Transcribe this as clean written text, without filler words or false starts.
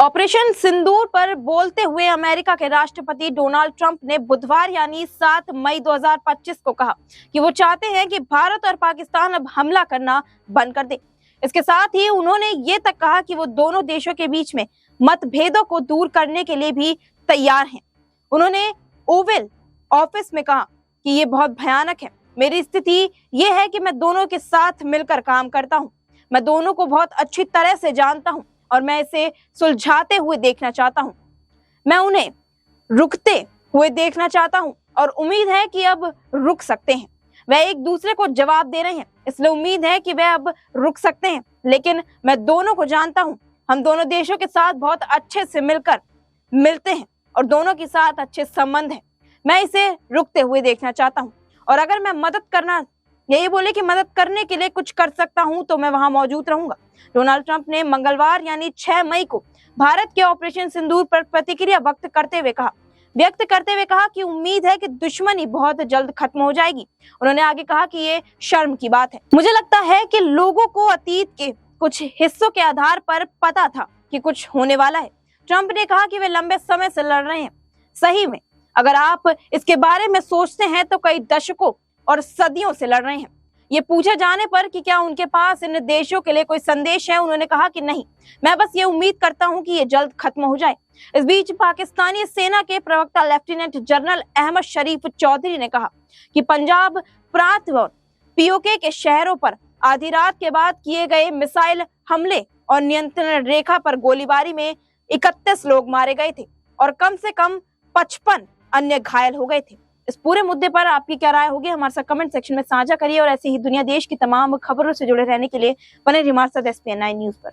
Operation सिंदूर पर बोलते हुए अमेरिका के राष्ट्रपति डोनाल्ड ट्रंप ने बुधवार यानी 7 मई 2025 को कहा कि वो चाहते हैं कि भारत और पाकिस्तान अब हमला करना बंद कर दे। इसके साथ ही उन्होंने ये तक कहा कि वो दोनों देशों के बीच में मतभेदों को दूर करने के लिए भी तैयार हैं। उन्होंने ओवल ऑफिस में कहा कि ये बहुत भयानक है। मेरी स्थिति ये है कि मैं दोनों के साथ मिलकर काम करता हूँ। मैं दोनों को बहुत अच्छी तरह से जानता हूँ और मैं इसे सुलझाते हुए देखना चाहता हूं। मैं उन्हें रुकते हुए देखना चाहता हूं और उम्मीद है कि अब रुक सकते हैं। वह एक दूसरे को जवाब दे रहे हैं, इसलिए उम्मीद है कि वह अब रुक सकते हैं। लेकिन मैं दोनों को जानता हूं। हम दोनों देशों के साथ बहुत अच्छे से मिलते हैं और दोनों के साथ अच्छे संबंध हैं। मैं इसे रुकते हुए देखना चाहता हूं और अगर मैं यही बोले कि मदद करने के लिए कुछ कर सकता हूं तो मैं वहां मौजूद रहूंगा। डोनाल्ड ट्रंप ने मंगलवार यानी 6 मई को भारत के ऑपरेशन सिंदूर पर प्रतिक्रिया व्यक्त करते हुए कहा कि उम्मीद है कि दुश्मनी बहुत जल्द खत्म हो जाएगी। उन्होंने आगे कहा कि ये शर्म की बात है। मुझे लगता है कि लोगों को अतीत के कुछ हिस्सों के आधार पर पता था कि कुछ होने वाला है। ट्रंप ने कहा कि वे लंबे समय से लड़ रहे हैं। सही में अगर आप इसके बारे में सोचते हैं तो कई दशकों और सदियों से लड़ रहे हैं। ये पूछे जाने पर कि क्या उनके पास इन देशों के लिए कोई संदेश है, उन्होंने कहा कि नहीं, मैं बस ये उम्मीद करता हूं कि ये जल्द खत्म हो जाए। इस बीच पाकिस्तानी सेना के प्रवक्ता लेफ्टिनेंट जनरल अहमद शरीफ चौधरी ने कहा कि पंजाब प्रांत व पीओके के शहरों पर आधी रात के बाद किए गए मिसाइल हमले और नियंत्रण रेखा पर गोलीबारी में 31 लोग मारे गए थे और कम से कम 55 अन्य घायल हो गए थे। इस पूरे मुद्दे पर आपकी क्या राय होगी, हमारे साथ कमेंट सेक्शन में साझा करिए और ऐसे ही दुनिया देश की तमाम खबरों से जुड़े रहने के लिए बने रहिए हमारे साथ SPN9 न्यूज पर।